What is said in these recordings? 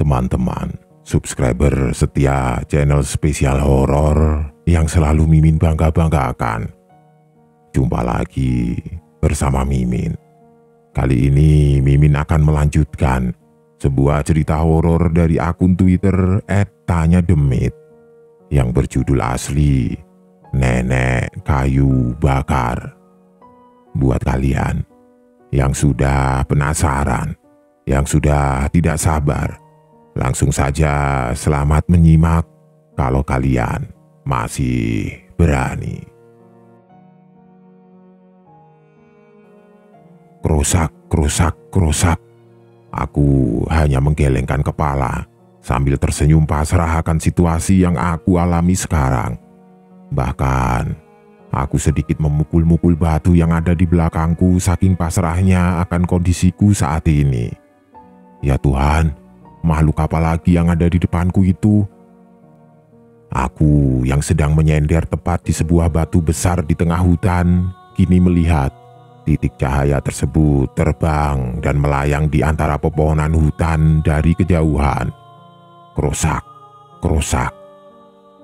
teman-teman, subscriber setia channel spesial horor yang selalu Mimin bangga-banggakan. Jumpa lagi bersama Mimin. Kali ini Mimin akan melanjutkan sebuah cerita horor dari akun Twitter @tanyademit yang berjudul asli Nenek Kayu Bakar. Buat kalian yang sudah penasaran, yang sudah tidak sabar, langsung saja selamat menyimak kalau kalian masih berani. Krosak, krosak, krosak. Aku hanya menggelengkan kepala sambil tersenyum pasrah akan situasi yang aku alami sekarang. Bahkan, aku sedikit memukul-mukul batu yang ada di belakangku saking pasrahnya akan kondisiku saat ini. Ya Tuhan, makhluk apa lagi yang ada di depanku itu? Aku yang sedang menyender tepat di sebuah batu besar di tengah hutan, kini melihat titik cahaya tersebut terbang dan melayang di antara pepohonan hutan dari kejauhan. Krosak, krosak.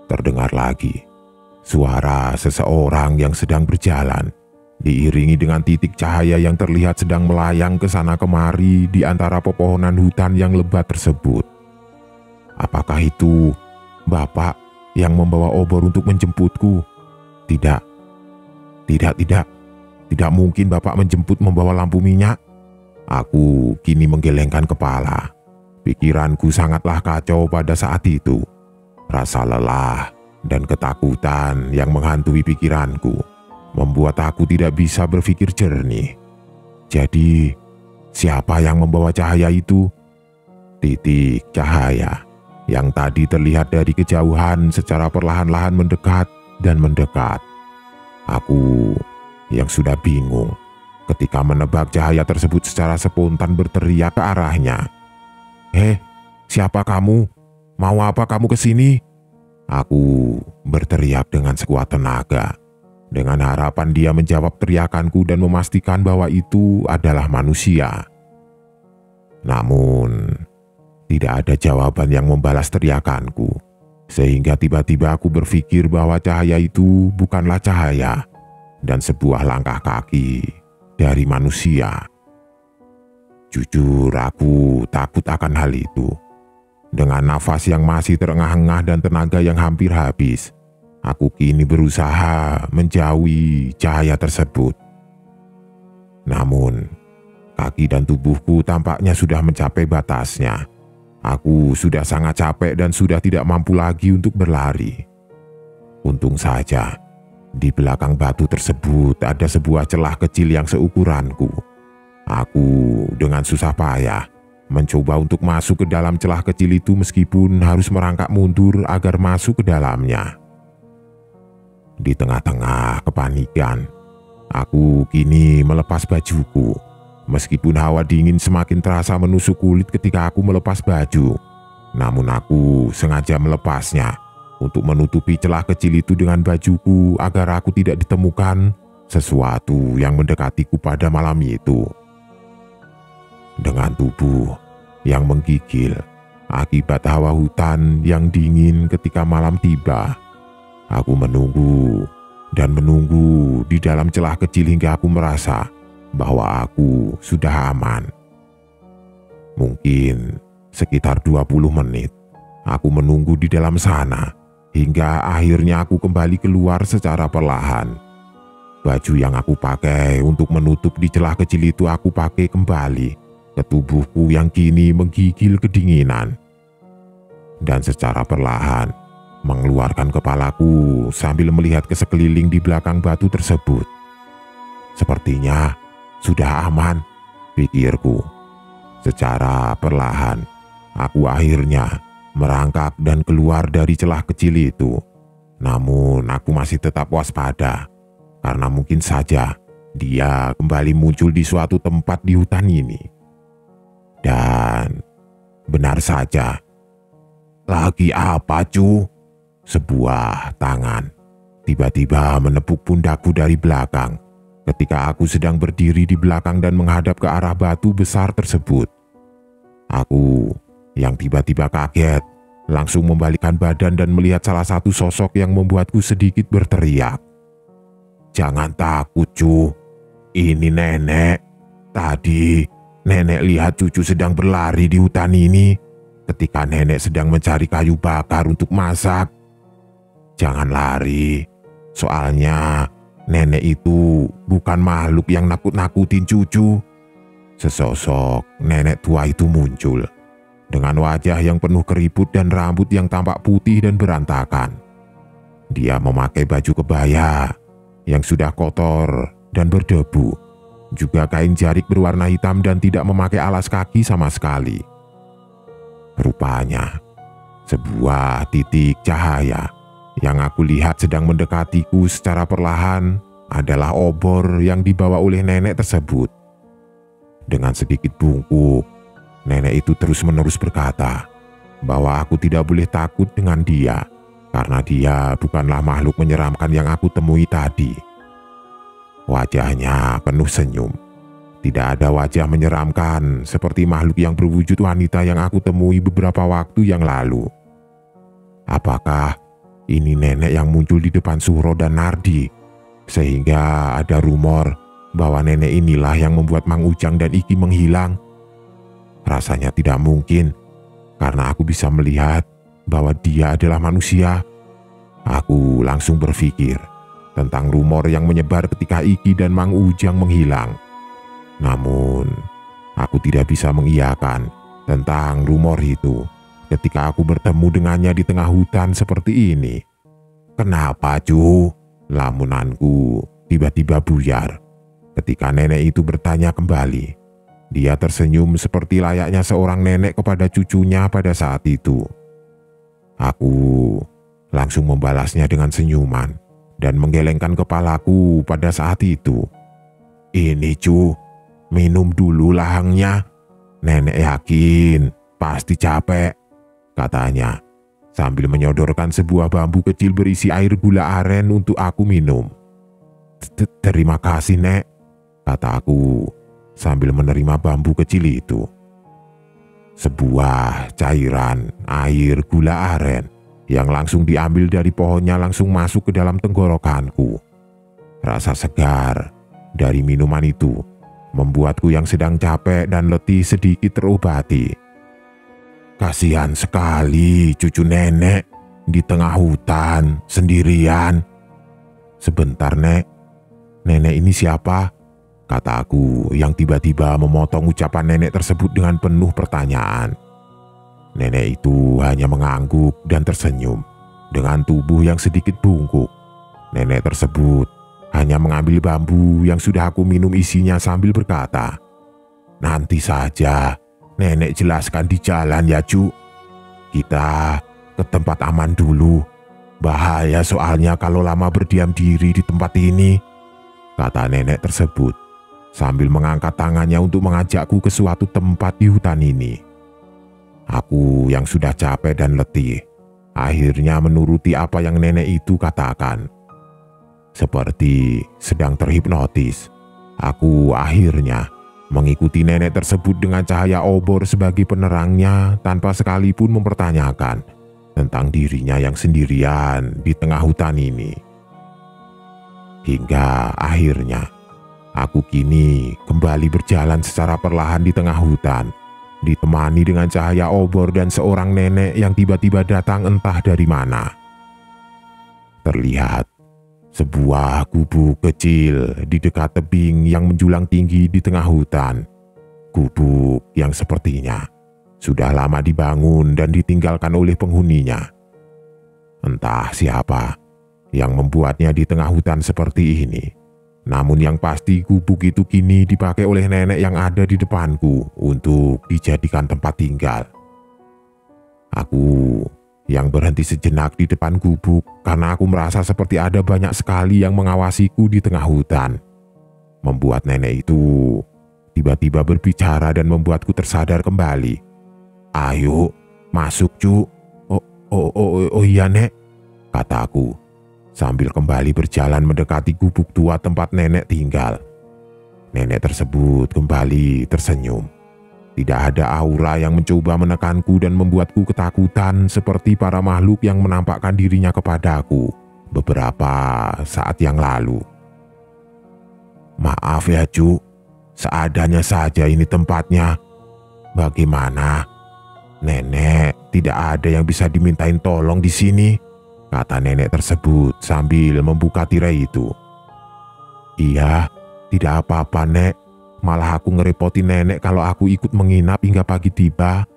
Terdengar lagi suara seseorang yang sedang berjalan, diiringi dengan titik cahaya yang terlihat sedang melayang ke sana kemari di antara pepohonan hutan yang lebat tersebut. Apakah itu Bapak yang membawa obor untuk menjemputku? Tidak, tidak, tidak. Tidak mungkin Bapak menjemput membawa lampu minyak. Aku kini menggelengkan kepala. Pikiranku sangatlah kacau pada saat itu. Rasa lelah dan ketakutan yang menghantui pikiranku membuat aku tidak bisa berpikir jernih. Jadi, siapa yang membawa cahaya itu? Titik cahaya yang tadi terlihat dari kejauhan secara perlahan-lahan mendekat dan mendekat. Aku yang sudah bingung ketika menebak cahaya tersebut secara spontan berteriak ke arahnya. "Hei, siapa kamu? Mau apa kamu ke sini?" Aku berteriak dengan sekuat tenaga, dengan harapan dia menjawab teriakanku dan memastikan bahwa itu adalah manusia. Namun, tidak ada jawaban yang membalas teriakanku, sehingga tiba-tiba aku berpikir bahwa cahaya itu bukanlah cahaya dan sebuah langkah kaki dari manusia. Jujur, aku takut akan hal itu. Dengan nafas yang masih terengah-engah dan tenaga yang hampir habis, aku kini berusaha menjauhi cahaya tersebut. Namun, kaki dan tubuhku tampaknya sudah mencapai batasnya. Aku sudah sangat capek dan sudah tidak mampu lagi untuk berlari. Untung saja, di belakang batu tersebut ada sebuah celah kecil yang seukuranku. Aku dengan susah payah mencoba untuk masuk ke dalam celah kecil itu meskipun harus merangkak mundur agar masuk ke dalamnya. Di tengah-tengah kepanikan, aku kini melepas bajuku. Meskipun hawa dingin semakin terasa menusuk kulit ketika aku melepas baju, namun aku sengaja melepasnya untuk menutupi celah kecil itu dengan bajuku agar aku tidak ditemukan sesuatu yang mendekatiku pada malam itu. Dengan tubuh yang menggigil akibat hawa hutan yang dingin ketika malam tiba, aku menunggu dan menunggu di dalam celah kecil hingga aku merasa bahwa aku sudah aman. Mungkin sekitar 20 menit aku menunggu di dalam sana hingga akhirnya aku kembali keluar secara perlahan. Baju yang aku pakai untuk menutup di celah kecil itu aku pakai kembali ke tubuhku yang kini menggigil kedinginan. Dan secara perlahan mengeluarkan kepalaku sambil melihat ke sekeliling di belakang batu tersebut. Sepertinya sudah aman, pikirku. Secara perlahan aku akhirnya merangkak dan keluar dari celah kecil itu. Namun aku masih tetap waspada, karena mungkin saja dia kembali muncul di suatu tempat di hutan ini. Dan benar saja, lagi apa cu? Sebuah tangan tiba-tiba menepuk pundakku dari belakang ketika aku sedang berdiri di belakang dan menghadap ke arah batu besar tersebut. Aku yang tiba-tiba kaget, langsung membalikkan badan dan melihat salah satu sosok yang membuatku sedikit berteriak. "Jangan takut, cu. Ini nenek. Tadi nenek lihat cucu sedang berlari di hutan ini ketika nenek sedang mencari kayu bakar untuk masak. Jangan lari, soalnya nenek itu bukan makhluk yang nakut-nakutin cucu." Sesosok nenek tua itu muncul dengan wajah yang penuh keriput dan rambut yang tampak putih dan berantakan. Dia memakai baju kebaya yang sudah kotor dan berdebu, juga kain jarik berwarna hitam dan tidak memakai alas kaki sama sekali. Rupanya, sebuah titik cahaya yang aku lihat sedang mendekatiku secara perlahan adalah obor yang dibawa oleh nenek tersebut. Dengan sedikit bungkuk, nenek itu terus-menerus berkata bahwa aku tidak boleh takut dengan dia karena dia bukanlah makhluk menyeramkan yang aku temui tadi. Wajahnya penuh senyum. Tidak ada wajah menyeramkan seperti makhluk yang berwujud wanita yang aku temui beberapa waktu yang lalu. Apakah ini nenek yang muncul di depan Suro dan Nardi, sehingga ada rumor bahwa nenek inilah yang membuat Mang Ujang dan Iki menghilang? Rasanya tidak mungkin, karena aku bisa melihat bahwa dia adalah manusia. Aku langsung berpikir tentang rumor yang menyebar ketika Iki dan Mang Ujang menghilang. Namun, aku tidak bisa mengiyakan tentang rumor itu ketika aku bertemu dengannya di tengah hutan seperti ini. "Kenapa, cu?" Lamunanku tiba-tiba buyar ketika nenek itu bertanya kembali. Dia tersenyum seperti layaknya seorang nenek kepada cucunya pada saat itu. Aku langsung membalasnya dengan senyuman dan menggelengkan kepalaku pada saat itu. "Ini, cu, minum dulu lahangnya. Nenek yakin pasti capek," katanya sambil menyodorkan sebuah bambu kecil berisi air gula aren untuk aku minum. "Terima kasih, Nek," kata aku sambil menerima bambu kecil itu. Sebuah cairan air gula aren yang langsung diambil dari pohonnya langsung masuk ke dalam tenggorokanku. Rasa segar dari minuman itu membuatku yang sedang capek dan letih sedikit terobati. Kasihan sekali cucu nenek di tengah hutan sendirian. "Sebentar, Nek. Nenek ini siapa?" kata aku yang tiba-tiba memotong ucapan nenek tersebut dengan penuh pertanyaan. Nenek itu hanya mengangguk dan tersenyum dengan tubuh yang sedikit bungkuk. Nenek tersebut hanya mengambil bambu yang sudah aku minum isinya sambil berkata, "Nanti saja nenek jelaskan di jalan ya, cu. Kita ke tempat aman dulu. Bahaya soalnya kalau lama berdiam diri di tempat ini," kata nenek tersebut sambil mengangkat tangannya untuk mengajakku ke suatu tempat di hutan ini. Aku yang sudah capek dan letih akhirnya menuruti apa yang nenek itu katakan. Seperti sedang terhipnotis, aku akhirnya mengikuti nenek tersebut dengan cahaya obor sebagai penerangnya tanpa sekalipun mempertanyakan tentang dirinya yang sendirian di tengah hutan ini. Hingga akhirnya aku kini kembali berjalan secara perlahan di tengah hutan, ditemani dengan cahaya obor dan seorang nenek yang tiba-tiba datang entah dari mana. Terlihat sebuah gubuk kecil di dekat tebing yang menjulang tinggi di tengah hutan. Gubuk yang sepertinya sudah lama dibangun dan ditinggalkan oleh penghuninya. Entah siapa yang membuatnya di tengah hutan seperti ini. Namun yang pasti gubuk itu kini dipakai oleh nenek yang ada di depanku untuk dijadikan tempat tinggal. Aku yang berhenti sejenak di depan gubuk karena aku merasa seperti ada banyak sekali yang mengawasiku di tengah hutan. Membuat nenek itu tiba-tiba berbicara dan membuatku tersadar kembali. "Ayo, masuk, cu." Oh iya, Nek," kataku sambil kembali berjalan mendekati gubuk tua tempat nenek tinggal. Nenek tersebut kembali tersenyum. Tidak ada aura yang mencoba menekanku dan membuatku ketakutan seperti para makhluk yang menampakkan dirinya kepadaku beberapa saat yang lalu. "Maaf ya, Cu. Seadanya saja ini tempatnya. Bagaimana? Nenek, tidak ada yang bisa dimintain tolong di sini," kata nenek tersebut sambil membuka tirai itu. "Iya, tidak apa-apa, Nek. Malah aku ngerepotin nenek kalau aku ikut menginap hingga pagi tiba,"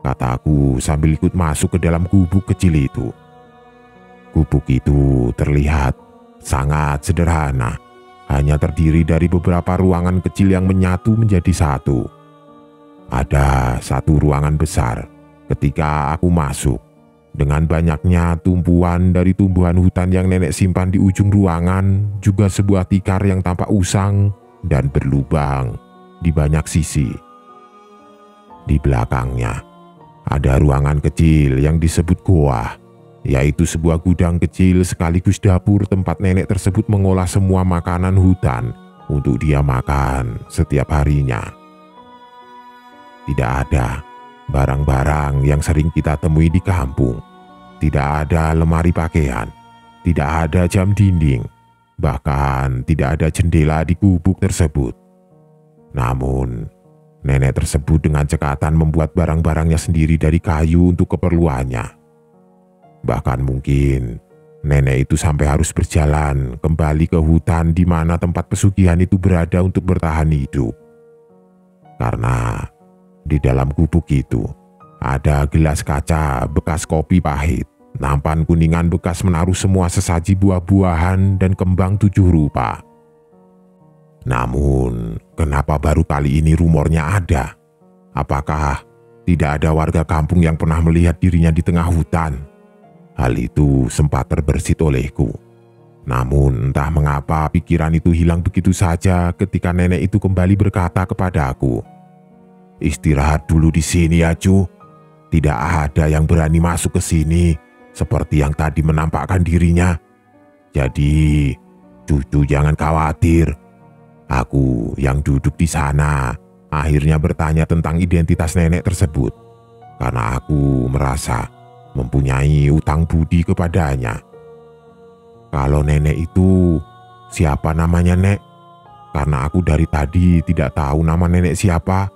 kataku sambil ikut masuk ke dalam gubuk kecil itu. Gubuk itu terlihat sangat sederhana, hanya terdiri dari beberapa ruangan kecil yang menyatu menjadi satu. Ada satu ruangan besar ketika aku masuk, dengan banyaknya tumpuan dari tumbuhan hutan yang nenek simpan di ujung ruangan, juga sebuah tikar yang tampak usang dan berlubang di banyak sisi. Di belakangnya ada ruangan kecil yang disebut goa, yaitu sebuah gudang kecil sekaligus dapur tempat nenek tersebut mengolah semua makanan hutan untuk dia makan setiap harinya. Tidak ada barang-barang yang sering kita temui di kampung. Tidak ada lemari pakaian, tidak ada jam dinding, bahkan tidak ada jendela di gubuk tersebut. Namun, nenek tersebut dengan cekatan membuat barang-barangnya sendiri dari kayu untuk keperluannya. Bahkan mungkin nenek itu sampai harus berjalan kembali ke hutan di mana tempat pesugihan itu berada untuk bertahan hidup. Karena di dalam gubuk itu ada gelas kaca bekas kopi pahit, nampan kuningan bekas menaruh semua sesaji buah-buahan dan kembang 7 rupa. Namun, kenapa baru kali ini rumornya ada? Apakah tidak ada warga kampung yang pernah melihat dirinya di tengah hutan? Hal itu sempat terbersit olehku. Namun entah mengapa pikiran itu hilang begitu saja ketika nenek itu kembali berkata kepadaku, "Istirahat dulu di sini ya, Cu. Tidak ada yang berani masuk ke sini seperti yang tadi menampakkan dirinya. Jadi, Cucu jangan khawatir." Aku yang duduk di sana akhirnya bertanya tentang identitas nenek tersebut, karena aku merasa mempunyai utang budi kepadanya. "Kalau nenek itu siapa namanya, Nek? Karena aku dari tadi tidak tahu nama nenek siapa.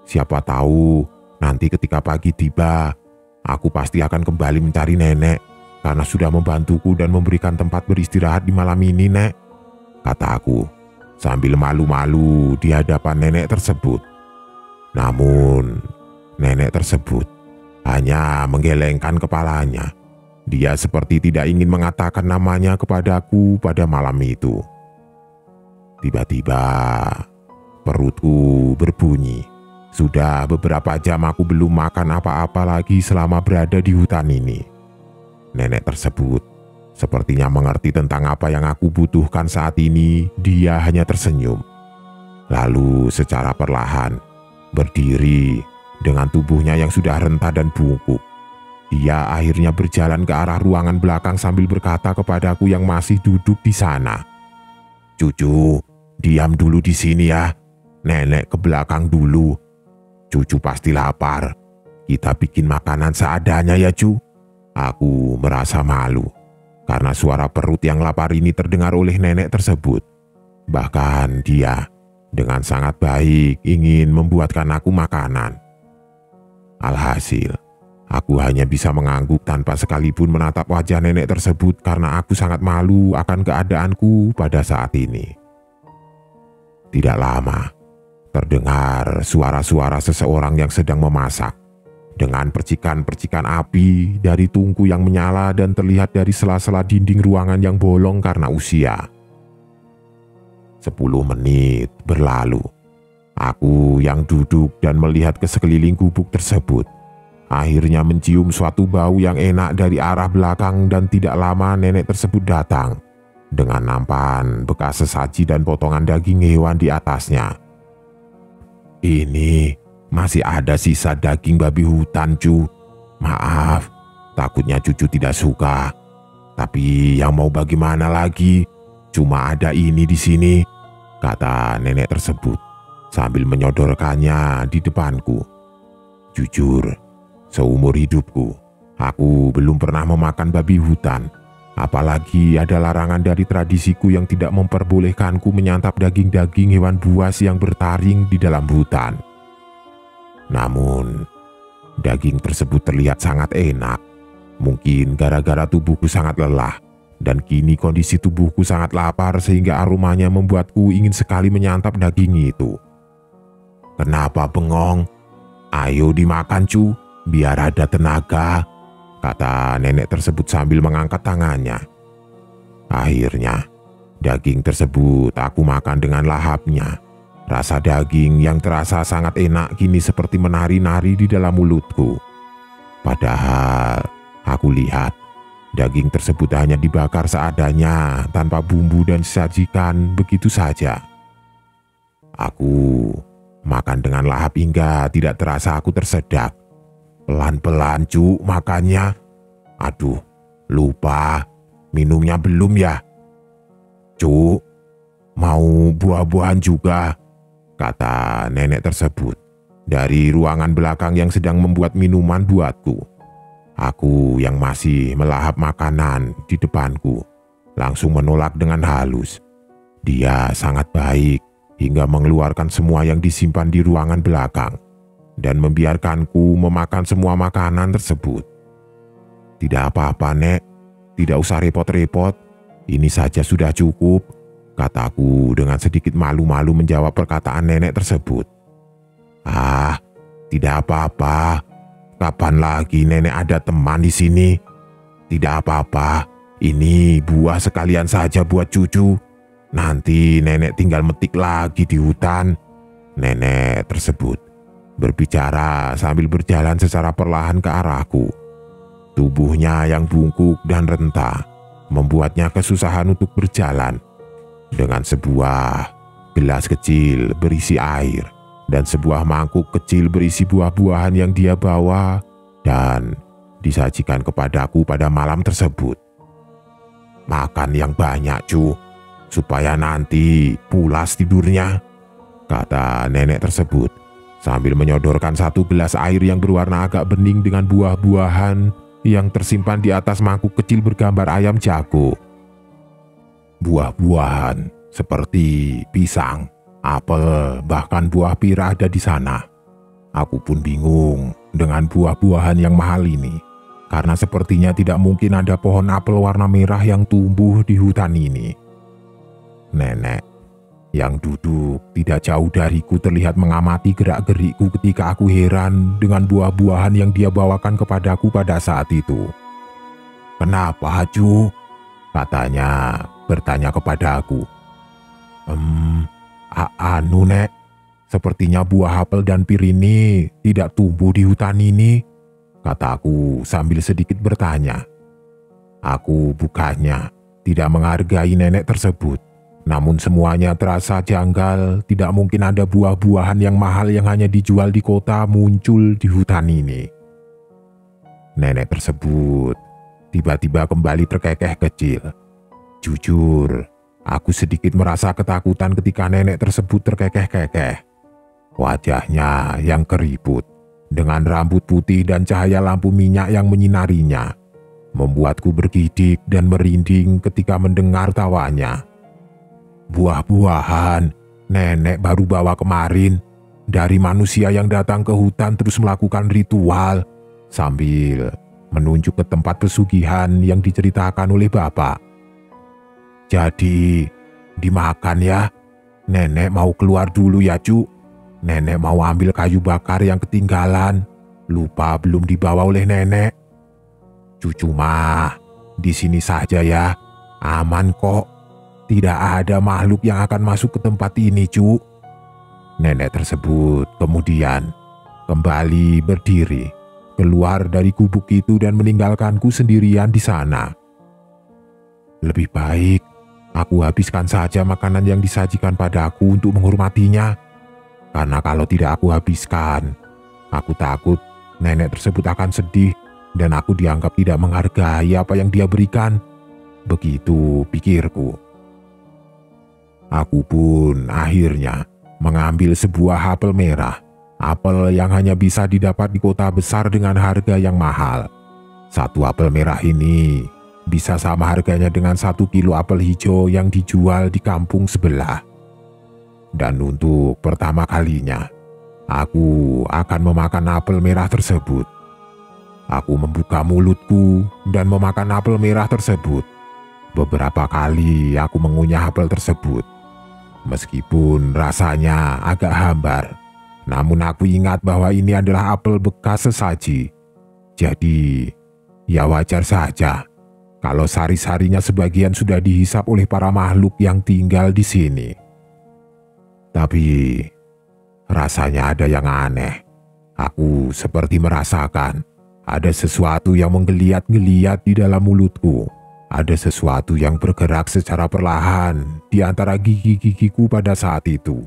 Siapa tahu nanti ketika pagi tiba, aku pasti akan kembali mencari nenek karena sudah membantuku dan memberikan tempat beristirahat di malam ini, Nek," kata aku sambil malu-malu di hadapan nenek tersebut. Namun, nenek tersebut hanya menggelengkan kepalanya. Dia seperti tidak ingin mengatakan namanya kepadaku pada malam itu. Tiba-tiba, perutku berbunyi. Sudah beberapa jam aku belum makan apa-apa lagi selama berada di hutan ini. Nenek tersebut sepertinya mengerti tentang apa yang aku butuhkan saat ini. Dia hanya tersenyum. Lalu secara perlahan berdiri dengan tubuhnya yang sudah renta dan bungkuk. Dia akhirnya berjalan ke arah ruangan belakang sambil berkata kepadaku yang masih duduk di sana, "Cucu, diam dulu di sini ya. Nenek ke belakang dulu. Cucu pasti lapar. Kita bikin makanan seadanya ya, Cu." Aku merasa malu karena suara perut yang lapar ini terdengar oleh nenek tersebut. Bahkan dia dengan sangat baik ingin membuatkan aku makanan. Alhasil, aku hanya bisa mengangguk tanpa sekalipun menatap wajah nenek tersebut karena aku sangat malu akan keadaanku pada saat ini. Tidak lama, terdengar suara-suara seseorang yang sedang memasak. Dengan percikan-percikan api dari tungku yang menyala dan terlihat dari sela-sela dinding ruangan yang bolong karena usia. 10 menit berlalu. Aku yang duduk dan melihat ke sekeliling gubuk tersebut akhirnya mencium suatu bau yang enak dari arah belakang, dan tidak lama nenek tersebut datang dengan nampan bekas sesaji dan potongan daging hewan di atasnya. "Ini masih ada sisa daging babi hutan, Cu. Maaf, takutnya Cucu tidak suka. Tapi yang mau bagaimana lagi? Cuma ada ini di sini," kata nenek tersebut sambil menyodorkannya di depanku. Jujur, seumur hidupku, aku belum pernah memakan babi hutan. Apalagi ada larangan dari tradisiku yang tidak memperbolehkanku menyantap daging-daging hewan buas yang bertaring di dalam hutan. Namun, daging tersebut terlihat sangat enak. Mungkin gara-gara tubuhku sangat lelah, dan kini kondisi tubuhku sangat lapar sehingga aromanya membuatku ingin sekali menyantap daging itu. "Kenapa bengong? Ayo dimakan cu, biar ada tenaga," kata nenek tersebut sambil mengangkat tangannya. Akhirnya, daging tersebut aku makan dengan lahapnya. Rasa daging yang terasa sangat enak kini seperti menari-nari di dalam mulutku. Padahal aku lihat daging tersebut hanya dibakar seadanya tanpa bumbu dan disajikan begitu saja. Aku makan dengan lahap hingga tidak terasa aku tersedak. Pelan-pelan cu makannya. Aduh, lupa minumnya belum ya? "Cu, mau buah-buahan juga?" kata nenek tersebut dari ruangan belakang yang sedang membuat minuman buatku. Aku yang masih melahap makanan di depanku langsung menolak dengan halus. Dia sangat baik hingga mengeluarkan semua yang disimpan di ruangan belakang dan membiarkanku memakan semua makanan tersebut. "Tidak apa-apa nek, tidak usah repot-repot, ini saja sudah cukup," kataku dengan sedikit malu-malu menjawab perkataan nenek tersebut. "Ah, tidak apa-apa. Kapan lagi nenek ada teman di sini? Tidak apa-apa, ini buah sekalian saja buat cucu. Nanti nenek tinggal metik lagi di hutan," nenek tersebut berbicara sambil berjalan secara perlahan ke arahku. Tubuhnya yang bungkuk dan renta membuatnya kesusahan untuk berjalan. Dengan sebuah gelas kecil berisi air dan sebuah mangkuk kecil berisi buah-buahan yang dia bawa dan disajikan kepadaku pada malam tersebut. "Makan yang banyak cu, supaya nanti pulas tidurnya," kata nenek tersebut sambil menyodorkan satu gelas air yang berwarna agak bening dengan buah-buahan yang tersimpan di atas mangkuk kecil bergambar ayam jago. Buah-buahan seperti pisang, apel, bahkan buah pira ada di sana. Aku pun bingung dengan buah-buahan yang mahal ini, karena sepertinya tidak mungkin ada pohon apel warna merah yang tumbuh di hutan ini. Nenek yang duduk tidak jauh dariku terlihat mengamati gerak-gerikku ketika aku heran dengan buah-buahan yang dia bawakan kepadaku pada saat itu. "Kenapa, cu?" katanya bertanya kepadaku. Anu nek, sepertinya buah apel dan pir ini tidak tumbuh di hutan ini," kataku sambil sedikit bertanya. Aku bukannya tidak menghargai nenek tersebut, namun semuanya terasa janggal. Tidak mungkin ada buah-buahan yang mahal yang hanya dijual di kota muncul di hutan ini. Nenek tersebut tiba-tiba kembali terkekeh kecil. Jujur, aku sedikit merasa ketakutan ketika nenek tersebut terkekeh-kekeh. Wajahnya yang keriput, dengan rambut putih dan cahaya lampu minyak yang menyinarinya, membuatku bergidik dan merinding ketika mendengar tawanya. "Buah-buahan nenek baru bawa kemarin dari manusia yang datang ke hutan terus melakukan ritual," sambil menunjuk ke tempat pesugihan yang diceritakan oleh bapak. "Jadi dimakan ya? Nenek mau keluar dulu ya cu. Nenek mau ambil kayu bakar yang ketinggalan. Lupa belum dibawa oleh nenek. Cucu mah di sini saja ya. Aman kok. Tidak ada makhluk yang akan masuk ke tempat ini cu." Nenek tersebut kemudian kembali berdiri, keluar dari gubuk itu dan meninggalkanku sendirian di sana. Lebih baik aku habiskan saja makanan yang disajikan padaku untuk menghormatinya. Karena kalau tidak aku habiskan, aku takut nenek tersebut akan sedih dan aku dianggap tidak menghargai apa yang dia berikan. Begitu pikirku. Aku pun akhirnya mengambil sebuah apel merah. Apel yang hanya bisa didapat di kota besar dengan harga yang mahal. Satu apel merah ini bisa sama harganya dengan 1 kilo apel hijau yang dijual di kampung sebelah. Dan untuk pertama kalinya, aku akan memakan apel merah tersebut. Aku membuka mulutku dan memakan apel merah tersebut. Beberapa kali aku mengunyah apel tersebut. Meskipun rasanya agak hambar, namun aku ingat bahwa ini adalah apel bekas sesaji. Jadi, ya wajar saja kalau sari-sarinya sebagian sudah dihisap oleh para makhluk yang tinggal di sini. Tapi, rasanya ada yang aneh. Aku seperti merasakan ada sesuatu yang menggeliat-geliat di dalam mulutku. Ada sesuatu yang bergerak secara perlahan di antara gigi-gigiku pada saat itu.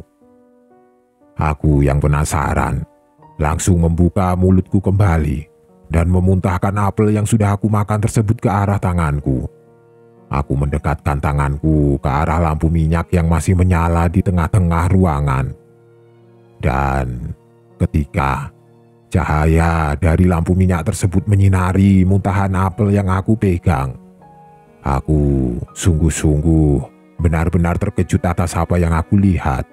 Aku yang penasaran, langsung membuka mulutku kembali dan memuntahkan apel yang sudah aku makan tersebut ke arah tanganku. Aku mendekatkan tanganku ke arah lampu minyak yang masih menyala di tengah-tengah ruangan. Dan ketika cahaya dari lampu minyak tersebut menyinari muntahan apel yang aku pegang, aku sungguh-sungguh benar-benar terkejut atas apa yang aku lihat.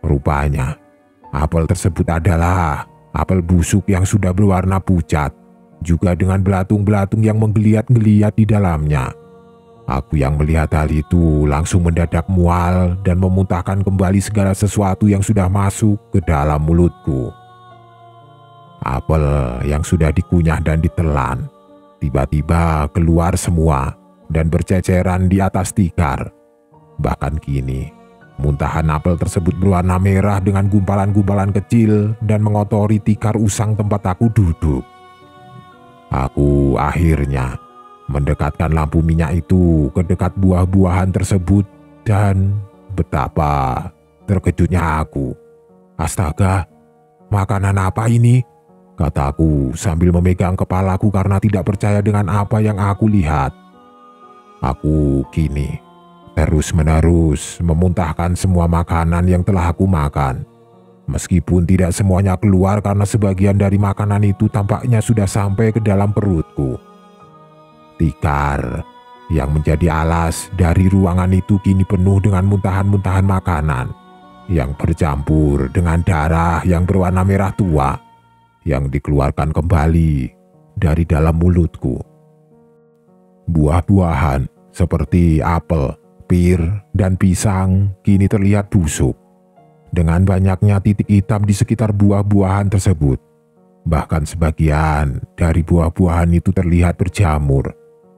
Rupanya, apel tersebut adalah apel busuk yang sudah berwarna pucat, juga dengan belatung-belatung yang menggeliat-geliat di dalamnya. Aku yang melihat hal itu langsung mendadak mual dan memuntahkan kembali segala sesuatu yang sudah masuk ke dalam mulutku. Apel yang sudah dikunyah dan ditelan tiba-tiba keluar semua dan berceceran di atas tikar. Bahkan kini, muntahan apel tersebut berwarna merah dengan gumpalan-gumpalan kecil dan mengotori tikar usang tempat aku duduk. Aku akhirnya mendekatkan lampu minyak itu ke dekat buah-buahan tersebut dan betapa terkejutnya aku. Astaga, makanan apa ini? Kataku sambil memegang kepalaku karena tidak percaya dengan apa yang aku lihat. Aku kini terus-menerus memuntahkan semua makanan yang telah aku makan. Meskipun tidak semuanya keluar karena sebagian dari makanan itu tampaknya sudah sampai ke dalam perutku. Tikar yang menjadi alas dari ruangan itu kini penuh dengan muntahan-muntahan makanan yang bercampur dengan darah yang berwarna merah tua yang dikeluarkan kembali dari dalam mulutku. Buah-buahan seperti apel, pir, dan pisang kini terlihat busuk. Dengan banyaknya titik hitam di sekitar buah-buahan tersebut. Bahkan sebagian dari buah-buahan itu terlihat berjamur.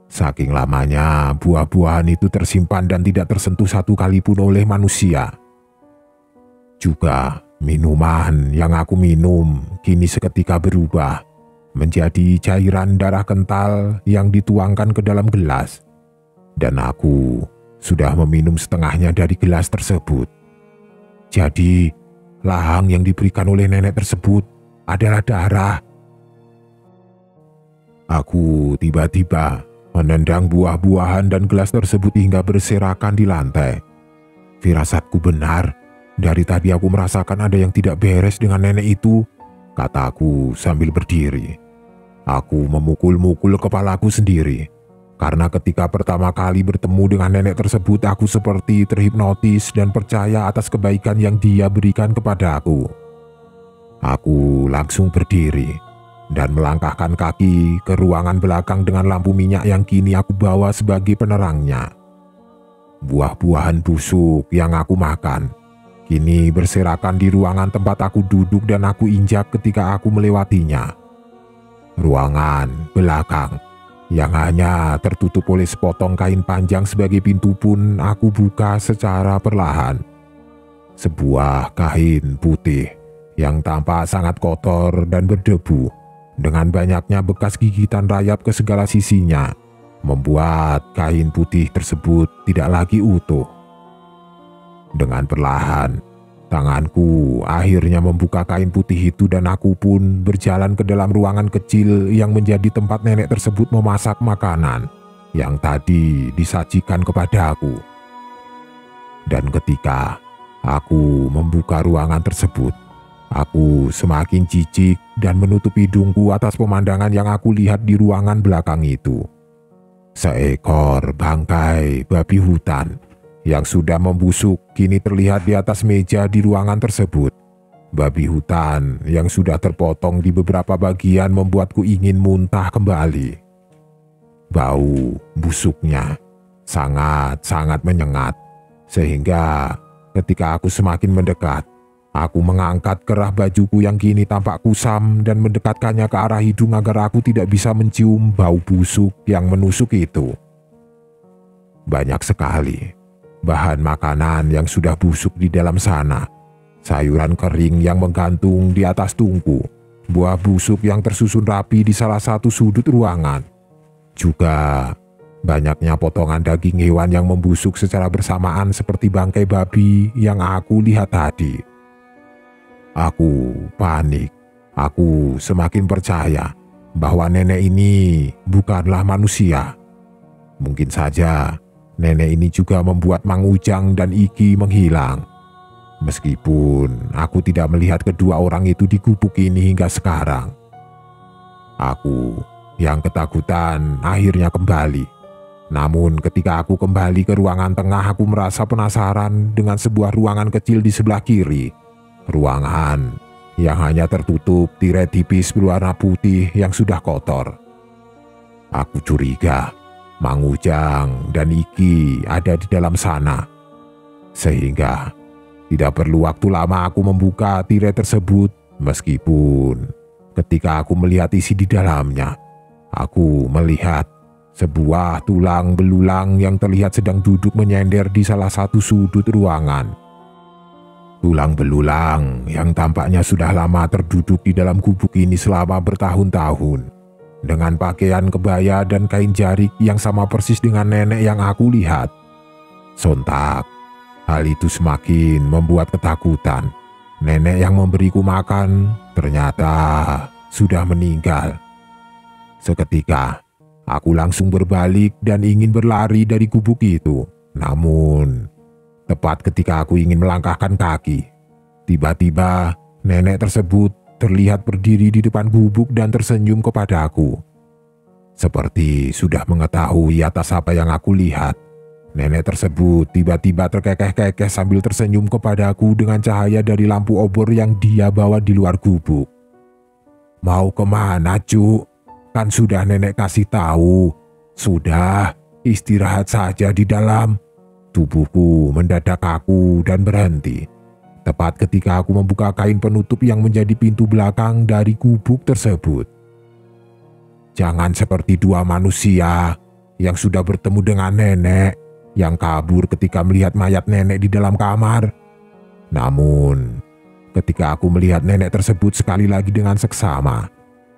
Saking lamanya buah-buahan itu tersimpan dan tidak tersentuh satu kali pun oleh manusia. Juga minuman yang aku minum kini seketika berubah menjadi cairan darah kental yang dituangkan ke dalam gelas. Dan aku sudah meminum setengahnya dari gelas tersebut. Jadi, lahang yang diberikan oleh nenek tersebut adalah darah. Aku tiba-tiba menendang buah-buahan dan gelas tersebut hingga berserakan di lantai. Firasatku benar, dari tadi aku merasakan ada yang tidak beres dengan nenek itu, kataku sambil berdiri. Aku memukul-mukul kepalaku sendiri. Karena ketika pertama kali bertemu dengan nenek tersebut, aku seperti terhipnotis dan percaya atas kebaikan yang dia berikan kepada aku. Aku langsung berdiri dan melangkahkan kaki ke ruangan belakang dengan lampu minyak yang kini aku bawa sebagai penerangnya. Buah-buahan busuk yang aku makan kini berserakan di ruangan tempat aku duduk dan aku injak ketika aku melewatinya. Ruangan belakang yang hanya tertutup oleh sepotong kain panjang sebagai pintu pun aku buka secara perlahan. Sebuah kain putih yang tampak sangat kotor dan berdebu dengan banyaknya bekas gigitan rayap ke segala sisinya membuat kain putih tersebut tidak lagi utuh. Dengan perlahan, tanganku akhirnya membuka kain putih itu dan aku pun berjalan ke dalam ruangan kecil yang menjadi tempat nenek tersebut memasak makanan yang tadi disajikan kepada aku. Dan ketika Aku membuka ruangan tersebut. Aku semakin jijik dan menutup hidungku atas pemandangan yang aku lihat di ruangan belakang itu. Seekor bangkai babi hutan yang sudah membusuk kini terlihat di atas meja di ruangan tersebut. Babi hutan yang sudah terpotong di beberapa bagian membuatku ingin muntah kembali. Bau busuknya sangat-sangat menyengat, sehingga ketika aku semakin mendekat, aku mengangkat kerah bajuku yang kini tampak kusam dan mendekatkannya ke arah hidung agar aku tidak bisa mencium bau busuk yang menusuk itu. Banyak sekali bahan makanan yang sudah busuk di dalam sana. Sayuran kering yang menggantung di atas tungku, buah busuk yang tersusun rapi di salah satu sudut ruangan. Juga banyaknya potongan daging hewan yang membusuk secara bersamaan seperti bangkai babi yang aku lihat tadi. Aku panik. Aku semakin percaya bahwa nenek ini bukanlah manusia. Mungkin saja nenek ini juga membuat Mang Ujang dan Iki menghilang. Meskipun aku tidak melihat kedua orang itu di gubuk ini hingga sekarang. Aku yang ketakutan akhirnya kembali. Namun ketika aku kembali ke ruangan tengah, aku merasa penasaran dengan sebuah ruangan kecil di sebelah kiri. Ruangan yang hanya tertutup tirai tipis berwarna putih yang sudah kotor. Aku curiga Mang Ujang dan Iki ada di dalam sana. Sehingga tidak perlu waktu lama aku membuka tirai tersebut, meskipun ketika aku melihat isi di dalamnya, aku melihat sebuah tulang belulang yang terlihat sedang duduk menyender di salah satu sudut ruangan. Tulang belulang yang tampaknya sudah lama terduduk di dalam gubuk ini selama bertahun-tahun, dengan pakaian kebaya dan kain jarik yang sama persis dengan nenek yang aku lihat. Sontak, hal itu semakin membuat ketakutan. Nenek yang memberiku makan ternyata sudah meninggal. Seketika, aku langsung berbalik dan ingin berlari dari gubuk itu. Namun, tepat ketika aku ingin melangkahkan kaki, tiba-tiba nenek tersebut terlihat berdiri di depan gubuk dan tersenyum kepadaku. Seperti sudah mengetahui atas apa yang aku lihat, nenek tersebut tiba-tiba terkekeh-kekeh sambil tersenyum kepadaku dengan cahaya dari lampu obor yang dia bawa di luar gubuk. "Mau kemana, Cuk? Kan sudah nenek kasih tahu. Sudah, istirahat saja di dalam." Tubuhku mendadak kaku dan berhenti. Tepat ketika aku membuka kain penutup yang menjadi pintu belakang dari gubuk tersebut. Jangan seperti dua manusia yang sudah bertemu dengan nenek, yang kabur ketika melihat mayat nenek di dalam kamar. Namun, ketika aku melihat nenek tersebut sekali lagi dengan seksama,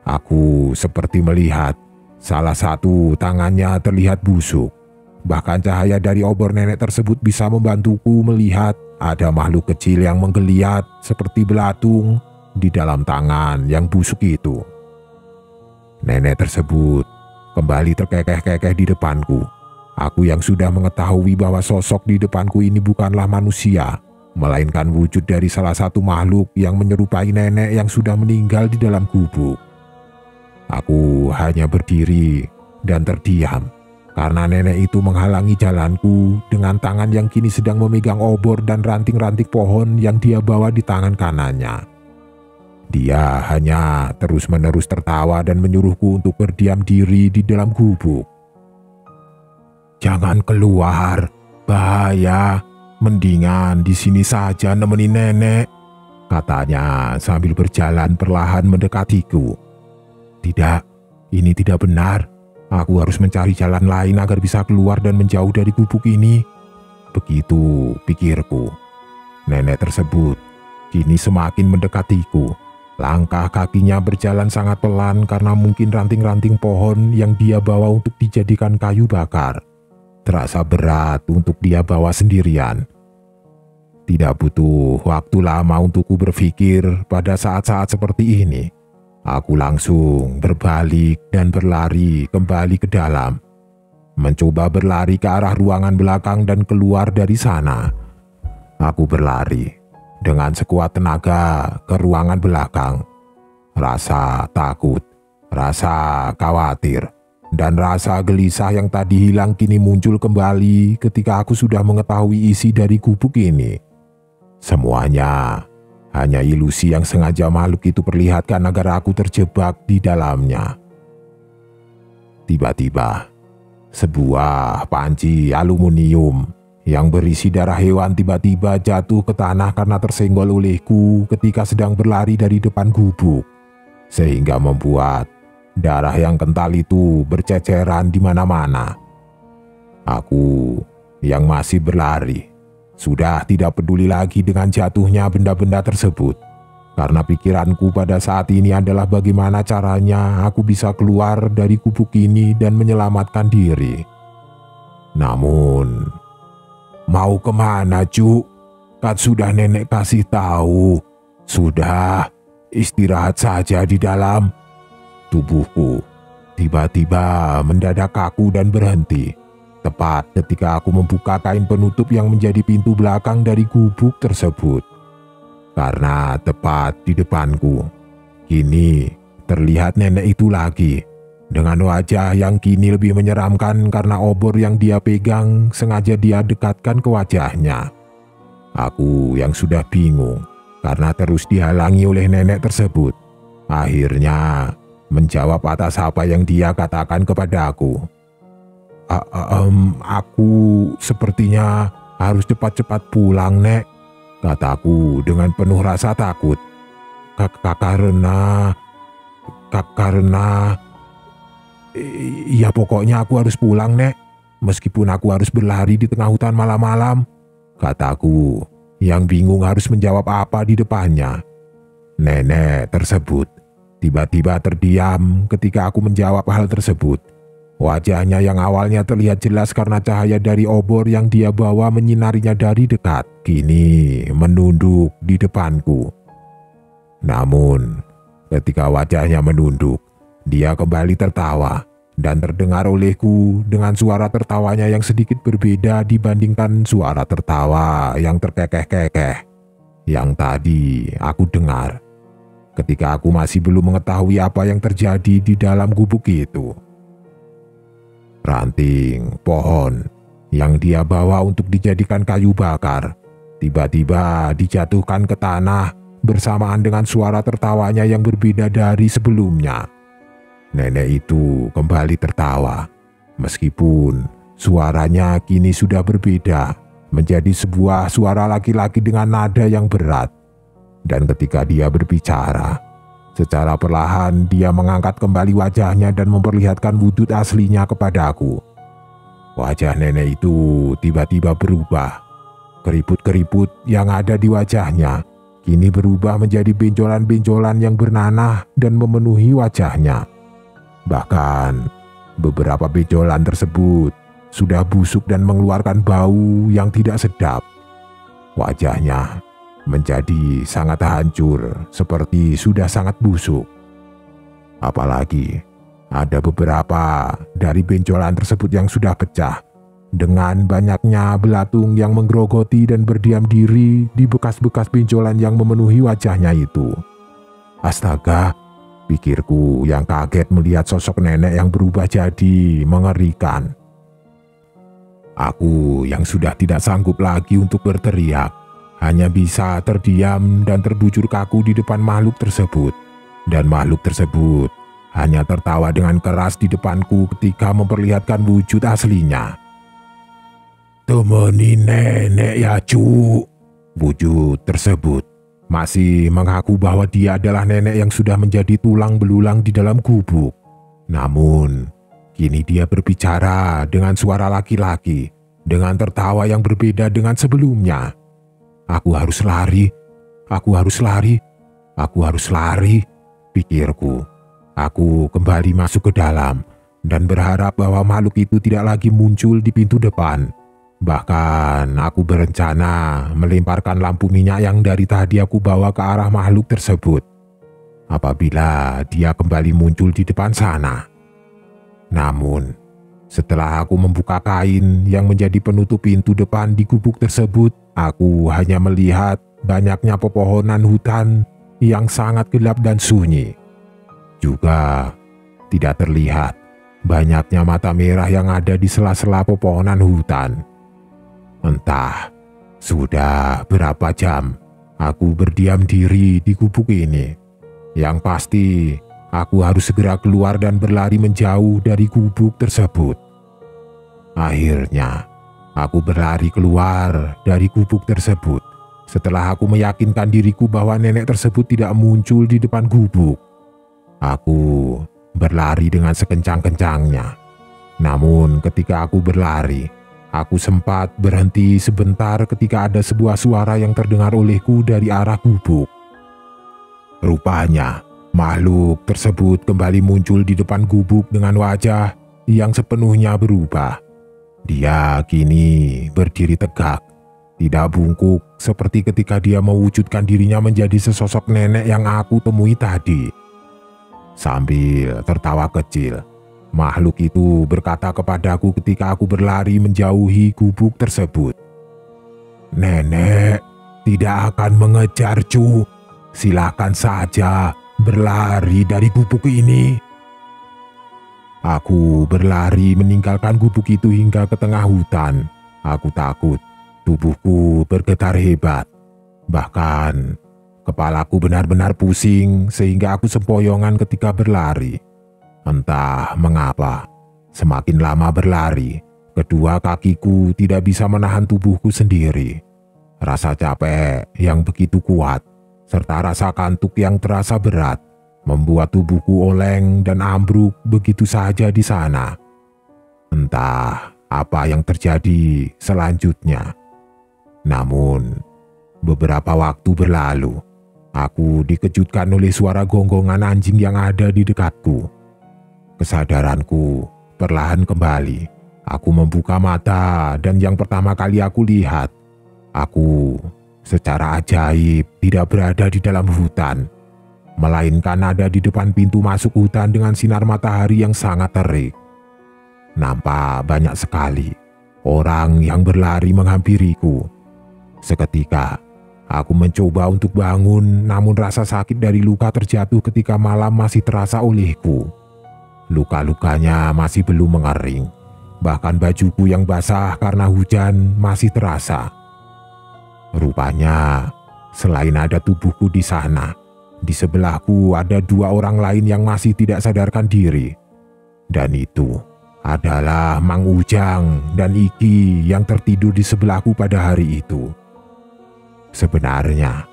aku seperti melihat salah satu tangannya terlihat busuk. Bahkan cahaya dari obor nenek tersebut bisa membantuku melihat ada makhluk kecil yang menggeliat seperti belatung di dalam tangan yang busuk itu. Nenek tersebut kembali terkekeh-kekeh di depanku. Aku yang sudah mengetahui bahwa sosok di depanku ini bukanlah manusia, melainkan wujud dari salah satu makhluk yang menyerupai nenek yang sudah meninggal di dalam gubuk. Aku hanya berdiri dan terdiam, karena nenek itu menghalangi jalanku dengan tangan yang kini sedang memegang obor dan ranting-ranting pohon yang dia bawa di tangan kanannya. Dia hanya terus-menerus tertawa dan menyuruhku untuk berdiam diri di dalam gubuk. "Jangan keluar, bahaya. Mendingan di sini saja nemenin nenek," katanya sambil berjalan perlahan mendekatiku. "Tidak, ini tidak benar. Aku harus mencari jalan lain agar bisa keluar dan menjauh dari gubuk ini." Begitu pikirku. Nenek tersebut kini semakin mendekatiku. Langkah kakinya berjalan sangat pelan karena mungkin ranting-ranting pohon yang dia bawa untuk dijadikan kayu bakar terasa berat untuk dia bawa sendirian. Tidak butuh waktu lama untukku berpikir pada saat-saat seperti ini. Aku langsung berbalik dan berlari kembali ke dalam. Mencoba berlari ke arah ruangan belakang dan keluar dari sana. Aku berlari dengan sekuat tenaga ke ruangan belakang. Rasa takut, rasa khawatir, dan rasa gelisah yang tadi hilang kini muncul kembali ketika aku sudah mengetahui isi dari gubuk ini. Semuanya hanya ilusi yang sengaja makhluk itu perlihatkan agar aku terjebak di dalamnya. Tiba-tiba, sebuah panci aluminium yang berisi darah hewan tiba-tiba jatuh ke tanah karena tersenggol olehku ketika sedang berlari dari depan gubuk, sehingga membuat darah yang kental itu berceceran di mana-mana. Aku yang masih berlari sudah tidak peduli lagi dengan jatuhnya benda-benda tersebut, karena pikiranku pada saat ini adalah bagaimana caranya aku bisa keluar dari gubuk ini dan menyelamatkan diri. Namun, mau kemana, Cuk? Kan sudah nenek kasih tahu. Sudah, istirahat saja di dalam. Tubuhku tiba-tiba mendadak kaku dan berhenti, tepat ketika aku membuka kain penutup yang menjadi pintu belakang dari gubuk tersebut. Karena tepat di depanku, kini terlihat nenek itu lagi, dengan wajah yang kini lebih menyeramkan karena obor yang dia pegang sengaja dia dekatkan ke wajahnya. Aku yang sudah bingung karena terus dihalangi oleh nenek tersebut, akhirnya menjawab atas apa yang dia katakan kepadaku. Aku sepertinya harus cepat-cepat pulang, Nek," kataku dengan penuh rasa takut. Karena ya pokoknya aku harus pulang, Nek. Meskipun aku harus berlari di tengah hutan malam-malam," kataku yang bingung harus menjawab apa di depannya. Nenek tersebut tiba-tiba terdiam ketika aku menjawab hal tersebut. Wajahnya yang awalnya terlihat jelas karena cahaya dari obor yang dia bawa menyinarinya dari dekat, kini menunduk di depanku. Namun, ketika wajahnya menunduk, dia kembali tertawa dan terdengar olehku dengan suara tertawanya yang sedikit berbeda dibandingkan suara tertawa yang terkekeh-kekeh yang tadi aku dengar ketika aku masih belum mengetahui apa yang terjadi di dalam gubuk itu. Ranting pohon yang dia bawa untuk dijadikan kayu bakar tiba-tiba dijatuhkan ke tanah bersamaan dengan suara tertawanya yang berbeda dari sebelumnya. Nenek itu kembali tertawa, meskipun suaranya kini sudah berbeda menjadi sebuah suara laki-laki dengan nada yang berat. Dan ketika dia berbicara, secara perlahan dia mengangkat kembali wajahnya dan memperlihatkan wujud aslinya kepadaku. Wajah nenek itu tiba-tiba berubah. Keriput-keriput yang ada di wajahnya kini berubah menjadi benjolan-benjolan yang bernanah dan memenuhi wajahnya. Bahkan beberapa benjolan tersebut sudah busuk dan mengeluarkan bau yang tidak sedap. Wajahnya menjadi sangat hancur, seperti sudah sangat busuk. Apalagi ada beberapa dari benjolan tersebut yang sudah pecah, dengan banyaknya belatung yang menggerogoti dan berdiam diri di bekas-bekas benjolan yang memenuhi wajahnya itu. Astaga, pikirku yang kaget melihat sosok nenek yang berubah jadi mengerikan. Aku yang sudah tidak sanggup lagi untuk berteriak, hanya bisa terdiam dan terbujur kaku di depan makhluk tersebut. Dan makhluk tersebut hanya tertawa dengan keras di depanku ketika memperlihatkan wujud aslinya. "Temani nenek ya, Cuk." Wujud tersebut masih mengaku bahwa dia adalah nenek yang sudah menjadi tulang belulang di dalam gubuk. Namun, kini dia berbicara dengan suara laki-laki, dengan tertawa yang berbeda dengan sebelumnya. Aku harus lari, aku harus lari, aku harus lari, pikirku. Aku kembali masuk ke dalam dan berharap bahwa makhluk itu tidak lagi muncul di pintu depan. Bahkan aku berencana melemparkan lampu minyak yang dari tadi aku bawa ke arah makhluk tersebut apabila dia kembali muncul di depan sana. Namun, setelah aku membuka kain yang menjadi penutup pintu depan di gubuk tersebut, Aku hanya melihat banyaknya pepohonan hutan yang sangat gelap dan sunyi. Juga tidak terlihat banyaknya mata merah yang ada di sela-sela pepohonan hutan. Entah sudah berapa jam aku berdiam diri di gubuk ini. Yang pasti aku harus segera keluar dan berlari menjauh dari gubuk tersebut. Akhirnya aku berlari keluar dari gubuk tersebut setelah aku meyakinkan diriku bahwa nenek tersebut tidak muncul di depan gubuk. Aku berlari dengan sekencang-kencangnya. Namun ketika aku berlari, aku sempat berhenti sebentar ketika ada sebuah suara yang terdengar olehku dari arah gubuk. Rupanya makhluk tersebut kembali muncul di depan gubuk dengan wajah yang sepenuhnya berubah. Dia kini berdiri tegak, tidak bungkuk seperti ketika dia mewujudkan dirinya menjadi sesosok nenek yang aku temui tadi. Sambil tertawa kecil, makhluk itu berkata kepadaku ketika aku berlari menjauhi gubuk tersebut. "Nenek tidak akan mengejar Cu. Silakan saja berlari dari gubuk ini." Aku berlari meninggalkan gubuk itu hingga ke tengah hutan. Aku takut, tubuhku bergetar hebat. Bahkan kepalaku benar-benar pusing sehingga aku sempoyongan ketika berlari. Entah mengapa, semakin lama berlari, kedua kakiku tidak bisa menahan tubuhku sendiri. Rasa capek yang begitu kuat, serta rasa kantuk yang terasa berat, membuat tubuhku oleng dan ambruk begitu saja di sana. Entah apa yang terjadi selanjutnya. Namun, beberapa waktu berlalu, aku dikejutkan oleh suara gonggongan anjing yang ada di dekatku. Kesadaranku perlahan kembali. Aku membuka mata dan yang pertama kali aku lihat, aku secara ajaib tidak berada di dalam hutan, melainkan ada di depan pintu masuk hutan dengan sinar matahari yang sangat terik. Nampak banyak sekali orang yang berlari menghampiriku. Seketika, aku mencoba untuk bangun, namun rasa sakit dari luka terjatuh ketika malam masih terasa olehku. Luka-lukanya masih belum mengering, bahkan bajuku yang basah karena hujan masih terasa. Rupanya, selain ada tubuhku di sana, di sebelahku ada dua orang lain yang masih tidak sadarkan diri. Dan itu adalah Mang Ujang dan Iki yang tertidur di sebelahku pada hari itu. Sebenarnya,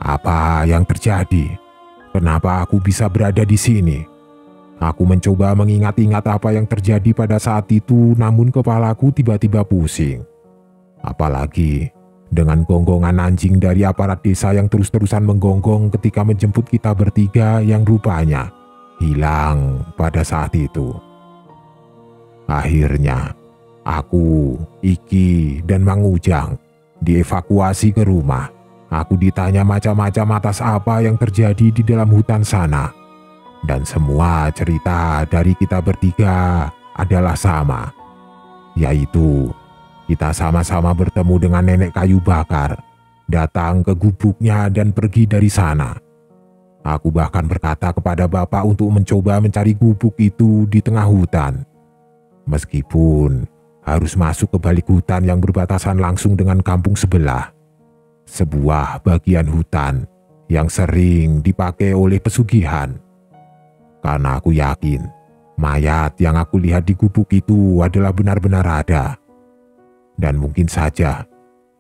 apa yang terjadi? Kenapa aku bisa berada di sini? Aku mencoba mengingat-ingat apa yang terjadi pada saat itu, namun kepalaku tiba-tiba pusing. Apalagi dengan gonggongan anjing dari aparat desa yang terus-terusan menggonggong ketika menjemput kita bertiga yang rupanya hilang pada saat itu. Akhirnya, aku, Iki, dan Mang Ujang dievakuasi ke rumah. Aku ditanya macam-macam atas apa yang terjadi di dalam hutan sana. Dan semua cerita dari kita bertiga adalah sama, yaitu kita sama-sama bertemu dengan nenek kayu bakar, datang ke gubuknya dan pergi dari sana. Aku bahkan berkata kepada bapak untuk mencoba mencari gubuk itu di tengah hutan. Meskipun harus masuk ke balik hutan yang berbatasan langsung dengan kampung sebelah. Sebuah bagian hutan yang sering dipakai oleh pesugihan. Karena aku yakin mayat yang aku lihat di gubuk itu adalah benar-benar ada. Dan mungkin saja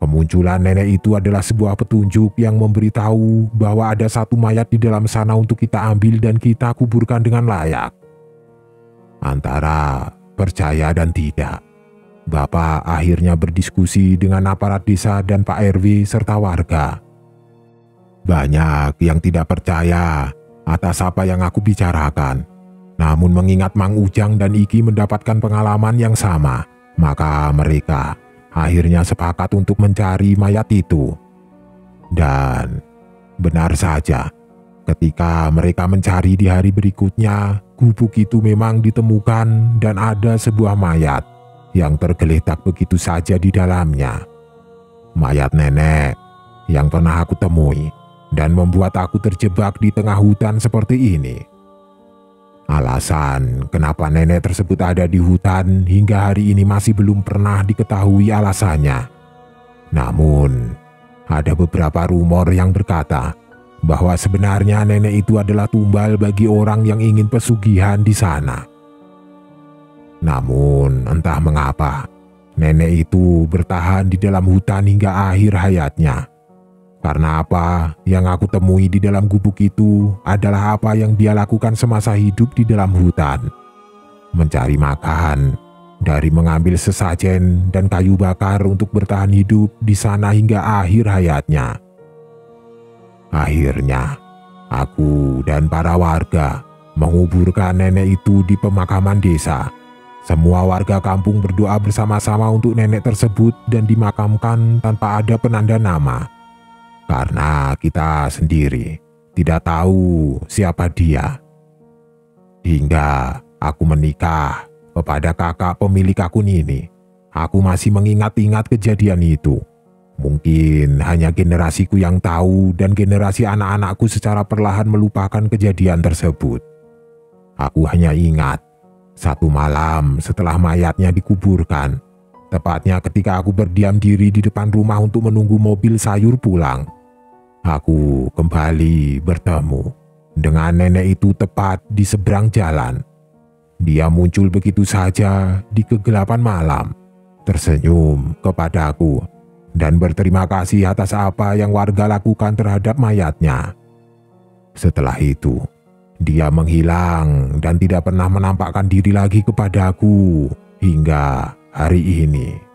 kemunculan nenek itu adalah sebuah petunjuk yang memberitahu bahwa ada satu mayat di dalam sana untuk kita ambil dan kita kuburkan dengan layak. Antara percaya dan tidak, Bapak akhirnya berdiskusi dengan aparat desa dan Pak RW serta warga. Banyak yang tidak percaya atas apa yang aku bicarakan. Namun mengingat Mang Ujang dan Iki mendapatkan pengalaman yang sama, maka mereka akhirnya sepakat untuk mencari mayat itu. Dan benar saja, ketika mereka mencari di hari berikutnya, gubuk itu memang ditemukan dan ada sebuah mayat yang tergeletak begitu saja di dalamnya. mayat nenek yang pernah aku temui dan membuat aku terjebak di tengah hutan seperti ini. Alasan kenapa nenek tersebut ada di hutan hingga hari ini masih belum pernah diketahui alasannya. Namun, ada beberapa rumor yang berkata bahwa sebenarnya nenek itu adalah tumbal bagi orang yang ingin pesugihan di sana. Namun, entah mengapa, nenek itu bertahan di dalam hutan hingga akhir hayatnya. Karena apa yang aku temui di dalam gubuk itu adalah apa yang dia lakukan semasa hidup di dalam hutan. Mencari makan, dari mengambil sesajen dan kayu bakar untuk bertahan hidup di sana hingga akhir hayatnya. Akhirnya, aku dan para warga menguburkan nenek itu di pemakaman desa. Semua warga kampung berdoa bersama-sama untuk nenek tersebut dan dimakamkan tanpa ada penanda nama. Karena kita sendiri tidak tahu siapa dia. Hingga aku menikah kepada kakak pemilik akun ini, aku masih mengingat-ingat kejadian itu. Mungkin hanya generasiku yang tahu dan generasi anak-anakku secara perlahan melupakan kejadian tersebut. Aku hanya ingat, satu malam setelah mayatnya dikuburkan, tepatnya ketika aku berdiam diri di depan rumah untuk menunggu mobil sayur pulang, aku kembali bertemu dengan nenek itu tepat di seberang jalan. Dia muncul begitu saja di kegelapan malam, tersenyum kepadaku dan berterima kasih atas apa yang warga lakukan terhadap mayatnya. Setelah itu, dia menghilang dan tidak pernah menampakkan diri lagi kepadaku hingga hari ini.